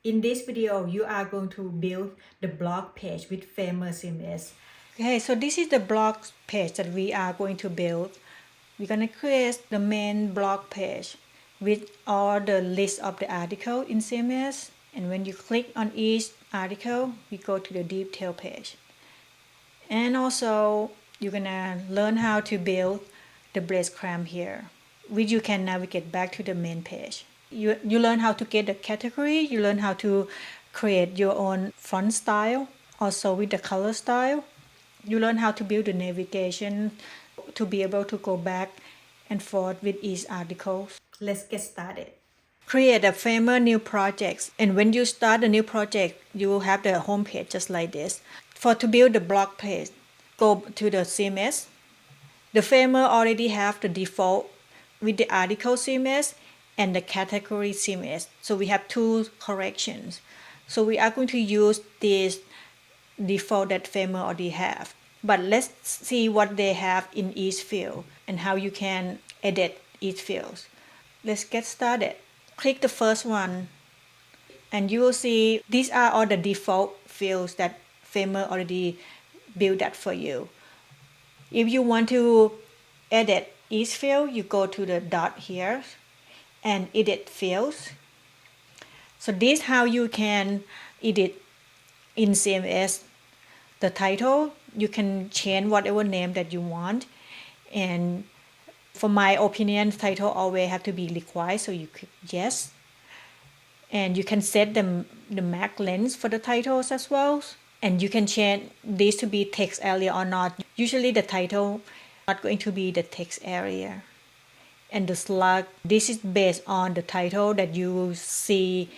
In this video, you are going to build the blog page with Framer CMS. Okay, so this is the blog page that we are going to build. We're going to create the main blog page with all the list of the article in CMS. And when you click on each article, we go to the detail page. And also, you're going to learn how to build the breadcrumb here, which you can navigate back to the main page. You learn how to get the category, you learn how to create your own font style, also with the color style. You learn how to build the navigation to be able to go back and forth with each article. Let's get started. Create a Framer new project, and when you start a new project, you will have the home page just like this. To build the blog page, go to the CMS. The Framer already have the default with the article CMS and the category CMS. So we have two corrections. So we are going to use this default that Framer already have. But let's see what they have in each field and how you can edit each field. Let's get started. Click the first one and you will see these are all the default fields that Framer already built that for you. If you want to edit each field, you go to the dot here and edit fields. So this is how you can edit in CMS. The title, you can change whatever name that you want. And for my opinion, title always have to be required, so you click yes. And you can set the max length for the titles as well. And you can change this to be text area or not. Usually the title not going to be the text area. And the slug, this is based on the title that you see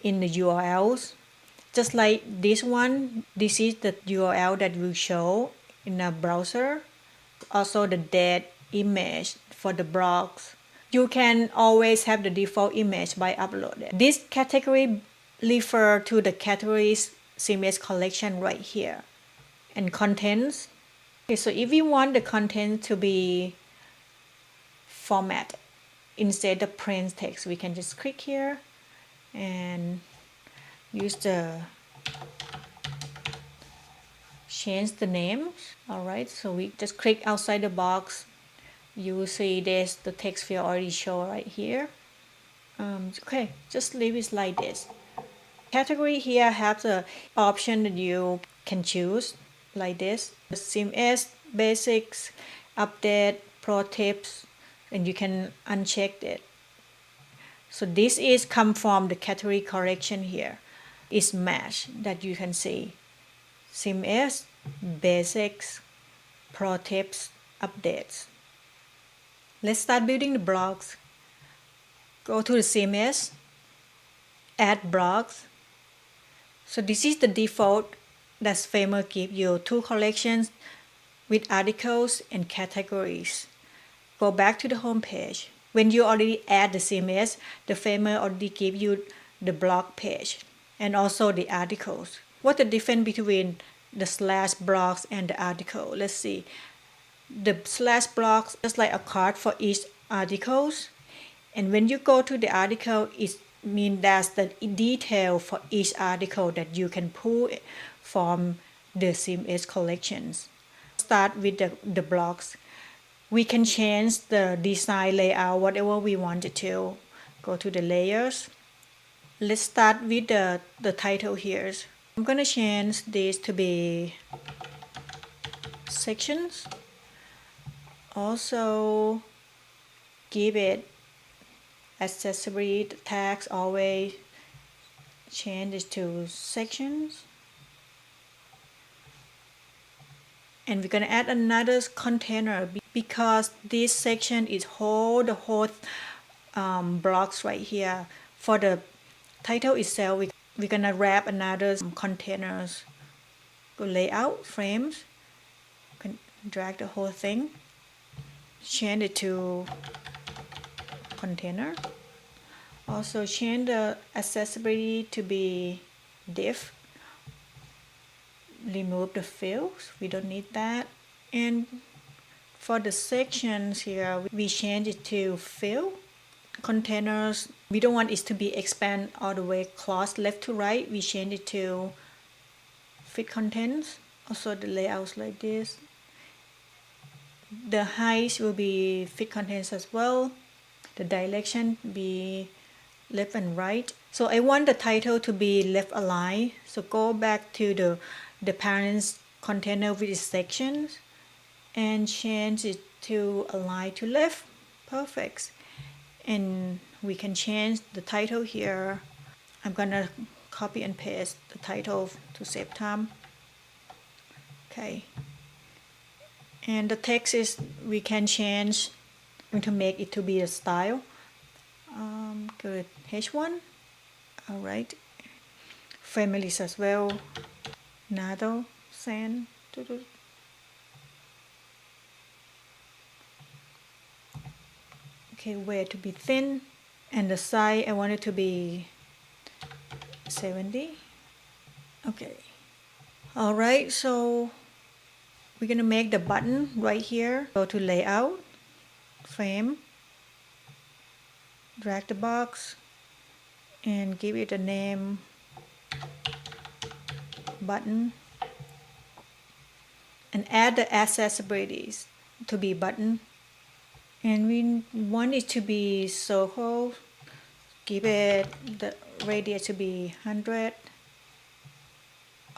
in the URLs. Just like this one, this is the URL that will show in a browser. Also the dead image for the blogs. You can always have the default image by uploading. This category refer to the categories CMS collection right here. And contents. Okay, so if you want the content to be format instead of plain text, we can just click here and use the change the name. All right, so we just click outside the box. You will see this, the text field already show right here. Okay, just leave it like this. Category here has the option that you can choose like this. The CMS, basics, update, pro tips, and you can uncheck it. So this is come from the category correction here. It's match that you can see. CMS, basics, pro tips, updates. Let's start building the blogs. Go to the CMS, add blogs. So this is the default that Framer gives you, two collections with articles and categories. Go back to the home page. When you already add the CMS, the Framer already gives you the blog page and also the articles. What's the difference between the slash blogs and the article? Let's see. The slash blogs is like a card for each articles. And when you go to the article, it means that's the detail for each article that you can pull from the CMS collections. Start with the blogs. We can change the design layout, whatever we wanted to. Go to the layers. Let's start with the title here. I'm going to change this to be sections. Also, give it accessory tags, always change it to sections. And we're going to add another container because this section is the whole blocks right here. For the title itself, we're going to wrap another containers. Go layout, frames, you can drag the whole thing, change it to container. Also change the accessibility to be div. Remove the fields, we don't need that. And for the sections here, we change it to fill. Containers We don't want it to be expand all the way across left to right. We change it to fit contents. Also the layouts like this. The height will be fit contents as well. The direction be left and right. So I want the title to be left aligned. So go back to the parents container with its sections and change it to align to left. Perfect. And we can change the title here. I'm gonna copy and paste the title to save time. Okay. And the text is, we can change. I'm going to make it to be a style. Good. H1. All right. Families as well. Nado, sand. Okay, where to be thin, and the size I want it to be 70. Okay. All right. So we're gonna make the button right here. Go to layout, frame, drag the box, and give it a name, button, and add the accessibilities to be button. And we want it to be circle. Give it the radius to be 100.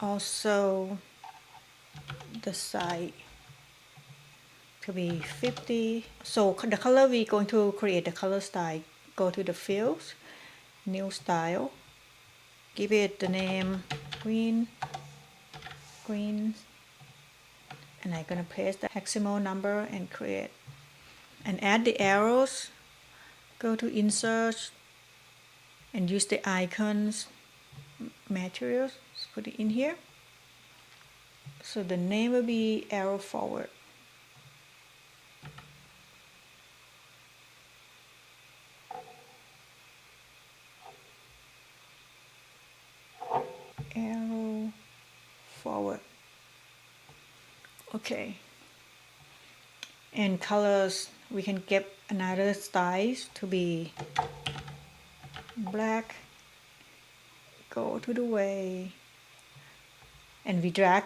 Also the side to be 50. So the color we're going to create the color style. Go to the fields, new style, give it the name green, and I'm gonna paste the hexagon number and create, and add the arrows. Go to insert and use the icons, materials, put it in here. So the name will be arrow forward. Arrow forward. Okay. And colors, we can get another style to be black. Go to the way, and we drag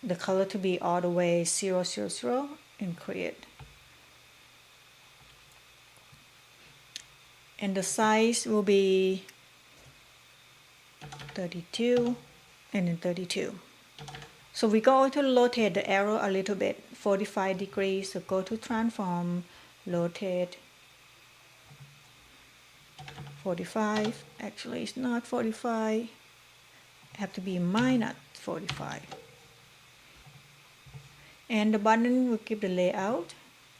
the color to be all the way 0, 0, 0 and create. And the size will be 32 and then 32. So we're going to rotate the arrow a little bit, 45 degrees. So go to transform, rotate 45. Actually, it's not 45. Have to be minus 45. And the button will give the layout.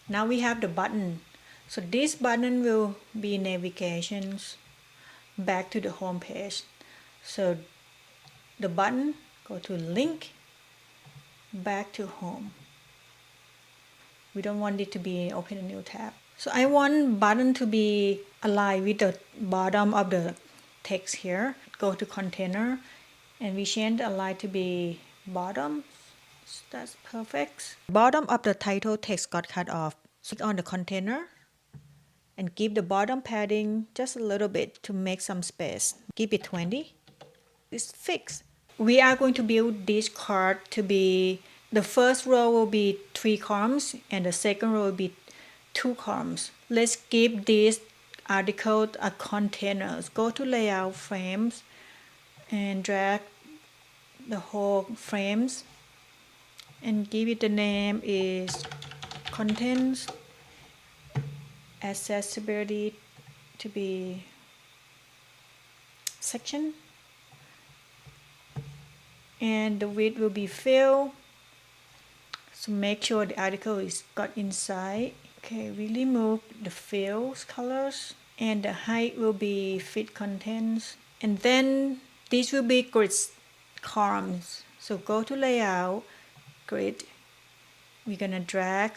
Now we have the button. So this button will be navigations back to the home page. So the button, go to link, back to home. We don't want it to be open a new tab. So I want button to be aligned with the bottom of the text here. Go to container, and we change the align to be bottom. So that's perfect. Bottom of the title text got cut off. So click on the container and give the bottom padding just a little bit to make some space. Give it 20. It's fixed. We are going to build this card to be, the first row will be 3 columns and the second row will be 2 columns. Let's give this article a container. Go to layout, frames, and drag the whole frames and give it the name is contents, accessibility to be section, and the width will be fill. So make sure the article is got inside. Okay, we remove the fills colors, and the height will be fit contents, and then this will be grid columns. So go to layout, grid. We're gonna drag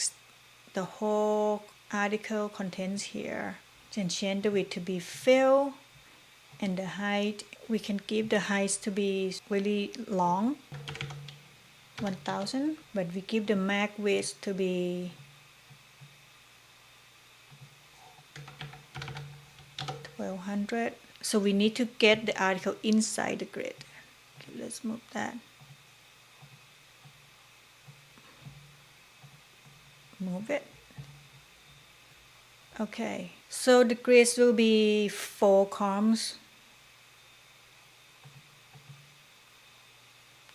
the whole article contents here and change the width to be fill, and the height, we can give the height to be really long, 1000, but we give the max width to be 100. So we need to get the article inside the grid. Okay, let's move that. Move it. Okay, so the grids will be 4 columns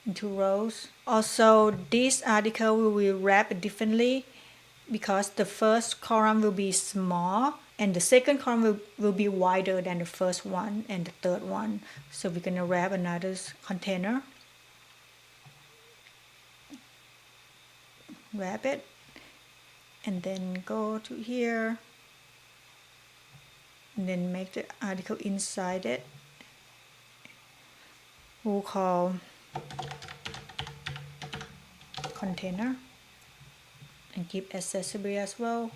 in 2 rows. Also, this article will be wrapped differently because the first column will be small and the second column will be wider than the first one and the third one. So we're going to wrap another container. Wrap it and then go to here and then make the article inside it. We'll call container and keep accessibility as well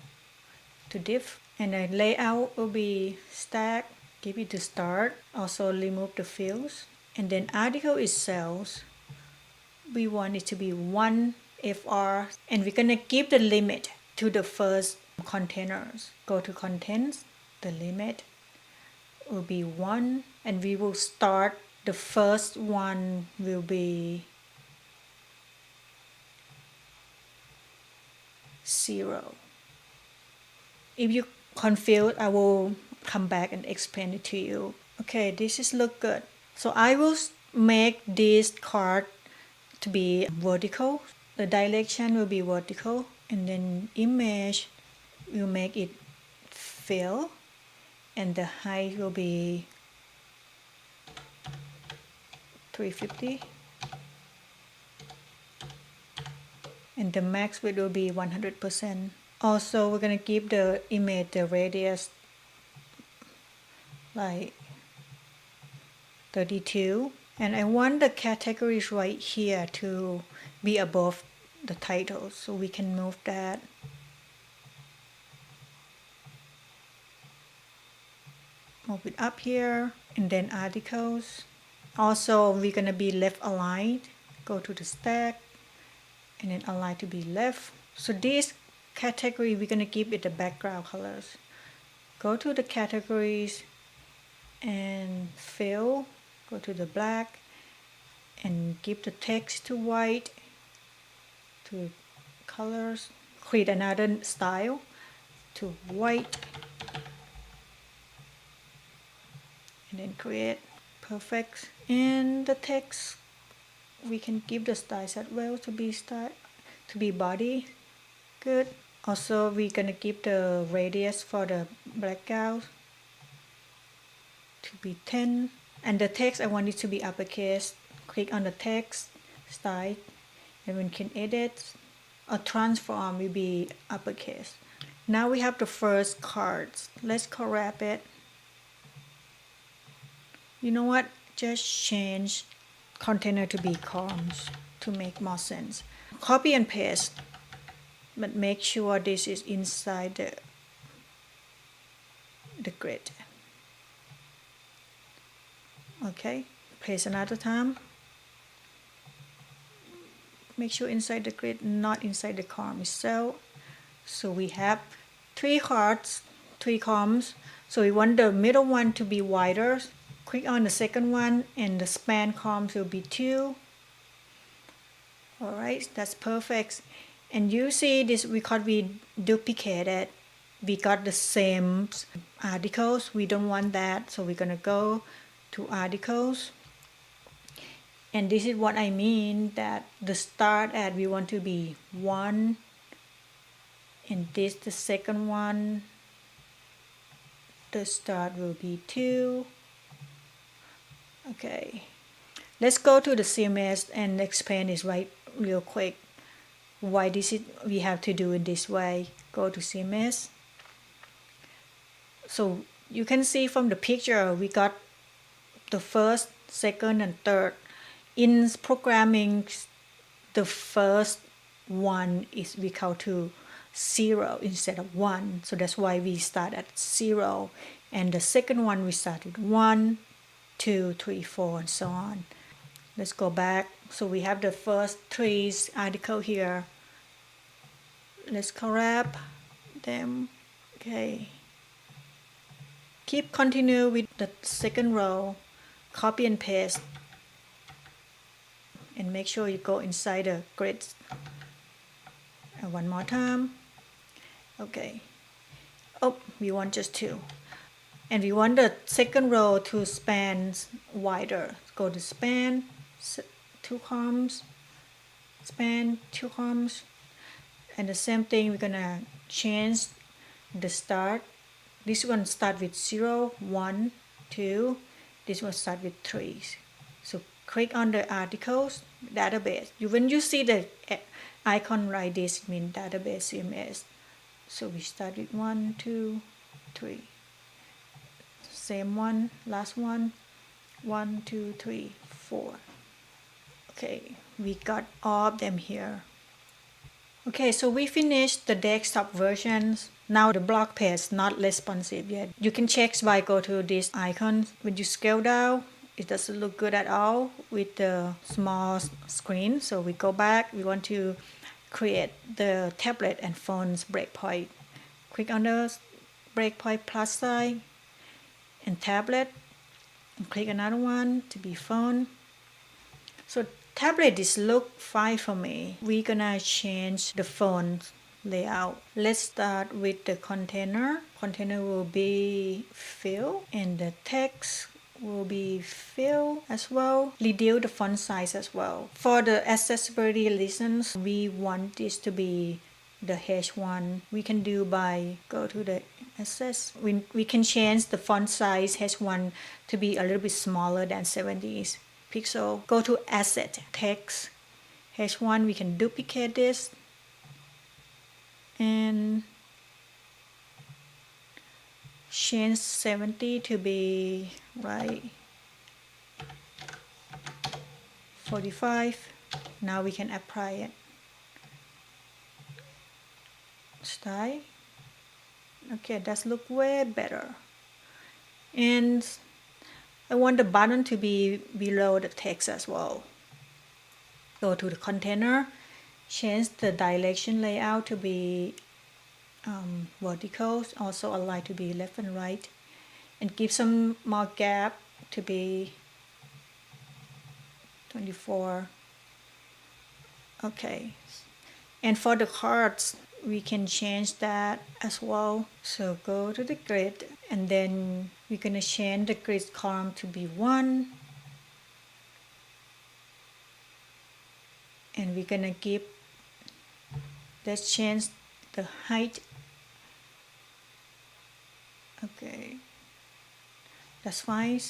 to div, and the layout will be stack. Give it to start. Also remove the fields, and then article itself we want it to be 1 FR, and we're gonna give the limit to the first containers. Go to contents, the limit will be 1, and we will start the first one will be 0. If you confused, I will come back and explain it to you. Okay, this is look good. So I will make this card to be vertical. The direction will be vertical, and then image will make it fill, and the height will be 350. And the max width will be 100%. Also, we're going to give the image the radius like 32. And I want the categories right here to be above the title, so we can move that. Move it up here, and then articles. Also, we're going to be left aligned. Go to the stack, and then align to be left. So this category, we're going to give it the background colors. Go to the categories and fill, go to the black and give the text to white, to colors, create another style to white, and then create perfect. And the text we can give the style as well to be body. Good. Also we're gonna give the radius for the background to be 10, and the text I want it to be uppercase. Click on the text style, and we can edit or transform will be uppercase. Now we have the first cards. Let's wrap it. You know what? Just change container to be columns to make more sense. Copy and paste, but make sure this is inside the grid. Okay, paste another time. Make sure inside the grid, not inside the column itself. So we have 3 cards, 3 columns. So we want the middle one to be wider. Click on the second one, and the span columns will be 2. Alright, that's perfect. And you see this, because we duplicated, we got the same articles. We don't want that, so we're gonna go to articles. And this is what I mean, that the start at we want to be 1, and this the second one, the start will be 2. Okay, let's go to the CMS and explain this real quick. Why this is we have to do it this way. Go to CMS. So you can see from the picture we got the first, second, and third. In programming, the first one is we count to 0 instead of 1. So that's why we start at 0. And the second one we start with 1, 2, 3, 4, and so on. Let's go back. So we have the first 3 article here. Let's grab them. Okay. Keep continue with the second row, copy and paste, and make sure you go inside the grid. And one more time. Okay. Oh, we want just two. And we want the second row to span wider. Go to span, two columns, span, two columns. And the same thing, we're gonna change the start. This one start with 0, 1, 2. This one start with 3. So click on the articles, database. When you see the icon like this, it means database CMS. So we start with 1, 2, 3. Same one, last one, 1, 2, 3, 4. Okay, we got all of them here. Okay, so we finished the desktop versions. Now the blog page is not responsive yet. You can check by go to this icon. When you scroll down, it doesn't look good at all with the small screen. So we go back. We want to create the tablet and phone's breakpoint. Click on the breakpoint plus sign and tablet. And click another one to be phone. So tablet is look fine for me. We're gonna change the phone layout. Let's start with the container. Container will be fill and the text will be fill as well. Reduce the font size as well. For the accessibility reasons, we want this to be the H1. We can do by go to the access. We can change the font size H1 to be a little bit smaller than 70 pixel. Go to asset text H1. We can duplicate this and change 70 to be right 45. Now we can apply it. Style. Okay, that's look way better. And I want the button to be below the text as well. Go to the container, change the direction layout to be vertical, also align to be left and right, and give some more gap to be 24. Okay, and for the cards, we can change that as well. So go to the grid and then we're gonna change the grid column to be 1. And we're gonna give, let's change the height. Okay, that's fine.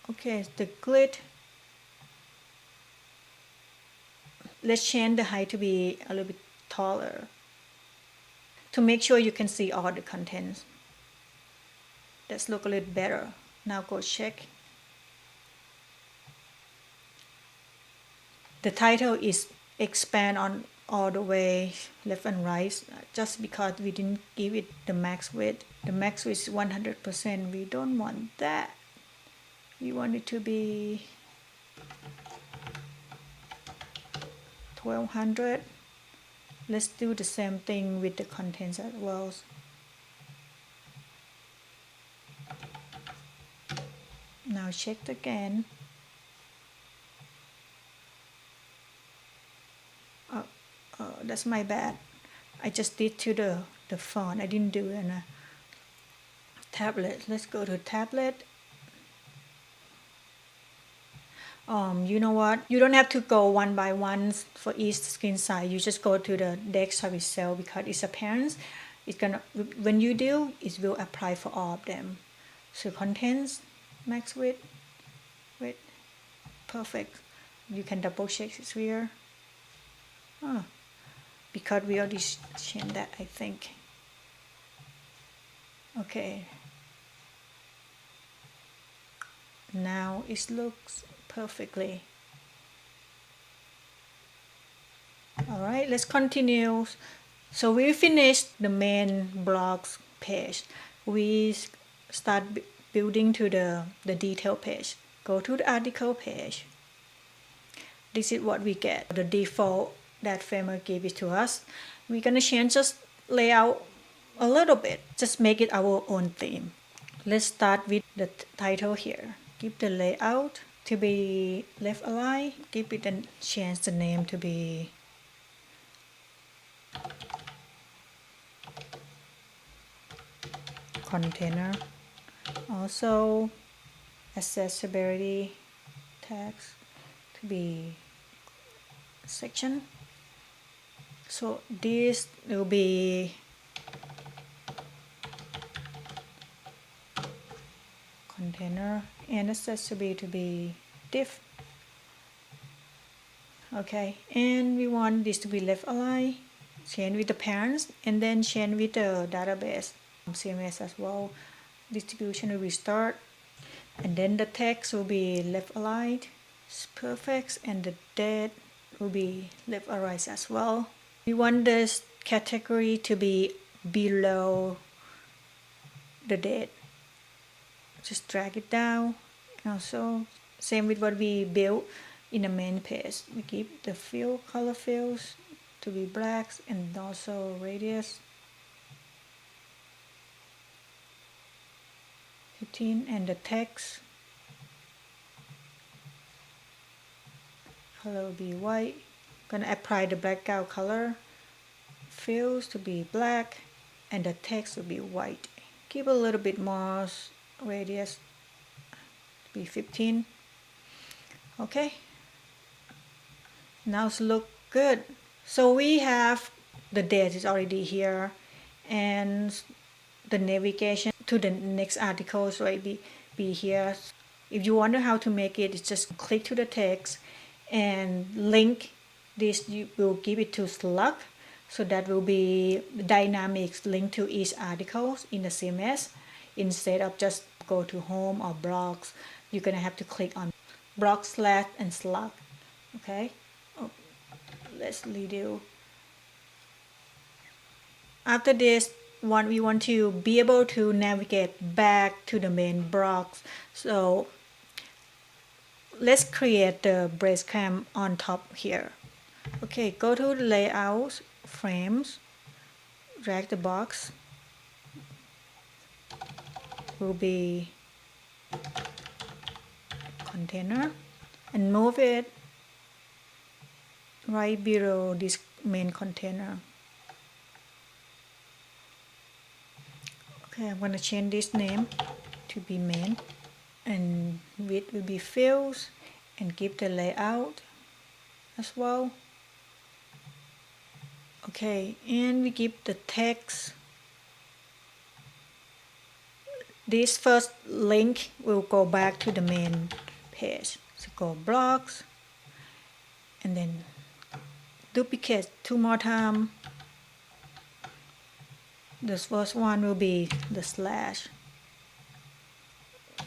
Okay, the grid. Let's change the height to be a little bit taller to make sure you can see all the contents. Let's look a little better. Now go check. The title is expand on all the way left and right just because we didn't give it the max width. The max width is 100%. We don't want that. We want it to be 1200. Let's do the same thing with the contents as well. Now check again. Oh, that's my bad. I just did to the font. I didn't do it on a tablet. Let's go to tablet. You know what? You don't have to go one by one for each screen size. You just go to the desktop itself because it's appearance. It's gonna, when you do, it will apply for all of them. So contents, max width, perfect. You can double check it's here. Because we already changed that, I think. Okay. Now it looks perfectly. All right, let's continue. So we finished the main blogs page. We start building to the detail page. Go to the article page. This is what we get. The default that Framer gave it to us. We're gonna change just layout a little bit. Just make it our own theme. let's start with the title here. Keep the layout to be left aligned. Keep it and change the name to be container. Also, accessibility tags to be section. So this will be container and accessibility to be div. Okay, and we want this to be left aligned. Change with the parents and then change with the database CMS as well. Distribution will be start, and then the text will be left aligned. It's perfect, and the date will be left aligned as well. We want this category to be below the date. Just drag it down. Also, same with what we built in the main page. We keep the fill color fills to be blacks and also radius 15, and the text color will be white. Gonna apply the background color fills to be black and the text will be white. Keep a little bit more radius to be 15. Okay, now it's look good. So we have the date is already here, and the navigation to the next article is already be here. If you wonder how to make it, it's just click to the text and link this. You will give it to Slack, so that will be dynamics link to each article in the CMS. Instead of just go to home or blogs, you're gonna have to click on blog slash and Slack. Okay, let's redo. After this one, we want to be able to navigate back to the main blocks. So let's create the breadcrumb on top here. Okay, go to the layout, frames, drag the box, will be container, and move it right below this main container. Okay, I'm going to change this name to be main, and width will be fills, and give the layout as well. Okay, and we give the text. This first link will go back to the main page. So go blocks, and then duplicate 2 more times. This first one will be the slash.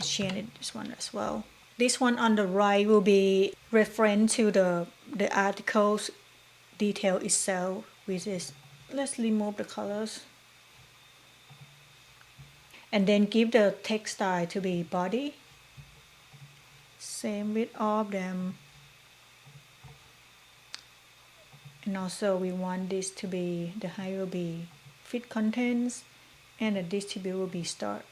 Change it this one as well. This one on the right will be reference to the article's detail itself, which is, let's remove the colors. And then give the text style to be body. Same with all of them. And also we want this to be, the height will be fit contents, and the distribute will be start.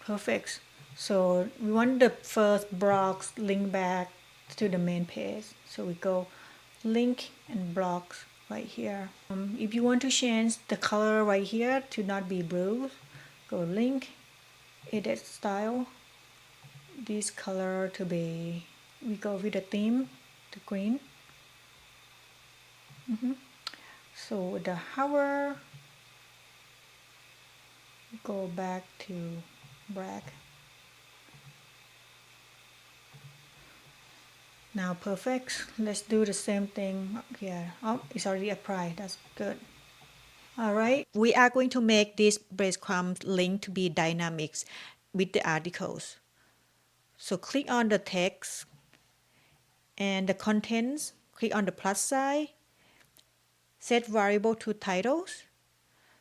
Perfect. So we want the first blocks link back to the main page. So we go link and blocks right here. If you want to change the color right here to not be blue, go link, edit style, this color to be, we go with the theme to green. So the hover, go back to black. Now perfect. Let's do the same thing here. Oh, it's already applied. That's good. Alright, we are going to make this breadcrumb link to be dynamics with the articles. So click on the text and the contents, click on the plus sign, set variable to titles.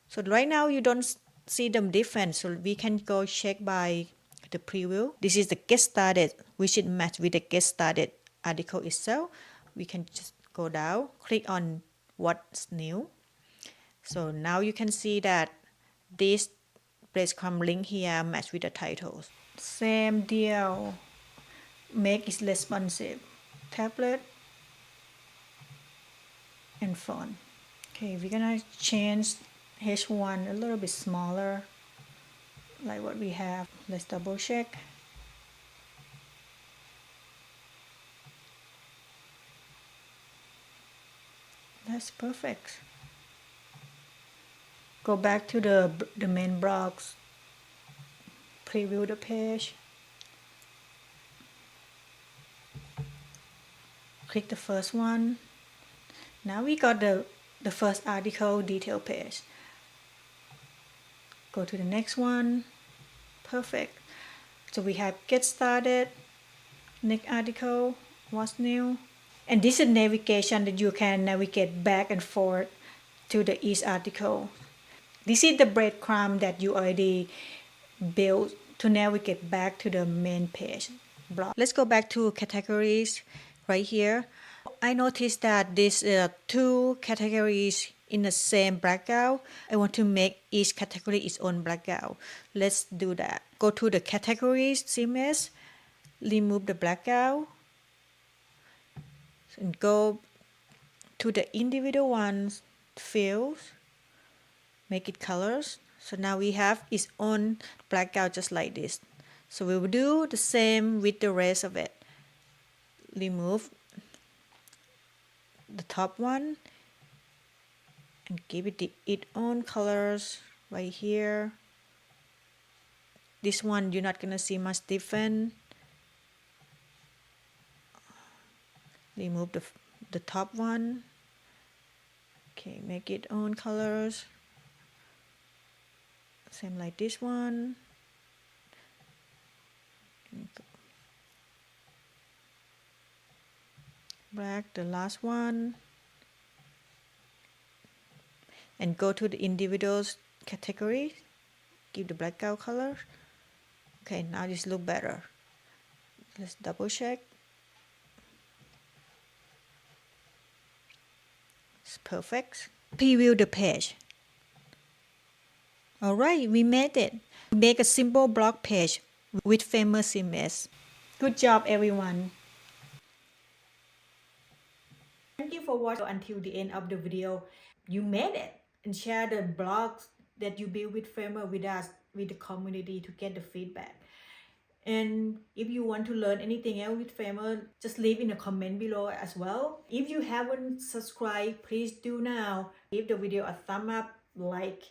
So right now you don't see them different, so we can go check by the preview. This is the get started, which should match with the get started article itself. We can just go down, click on what's new. So now you can see that this breadcrumb link here match with the titles. Same deal. Make it responsive. Tablet and phone. Okay, we're gonna change H1 a little bit smaller, like what we have. Let's double check. That's perfect. Go back to the main blocks. Preview the page. Click the first one. Now we got the first article detail page. Go to the next one. Perfect. So we have get started, next article, what's new. And this is navigation that you can navigate back and forth to the each article. This is the breadcrumb that you already built to navigate back to the main page block. Let's go back to categories right here. I noticed that these two categories in the same background. I want to make each category its own background. Let's do that. Go to the categories CMS, remove the background, and go to the individual ones fields, make it colors. So now we have its own background just like this. So we will do the same with the rest of it. Remove the top one and give it its own colors right here. This one you're not gonna see much different. Remove the top one. Okay, make it own colors. Same like this one. Black, the last one. And go to the individuals category. Give the background color. Okay, now this look better. Let's double check. It's perfect. Preview the page. Alright, we made it. Make a simple blog page with Framer CMS. Good job, everyone. Thank you for watching until the end of the video. You made it, and share the blogs that you build with Framer with us, with the community, to get the feedback. And if you want to learn anything else with Framer, just leave in a comment below as well. If you haven't subscribed, please do now. Give the video a thumb up, like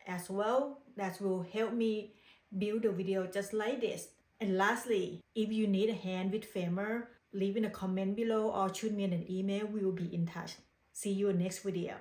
as well. That will help me build the video just like this. And lastly, if you need a hand with Framer, leave in a comment below or shoot me an email. We will be in touch. See you in next video.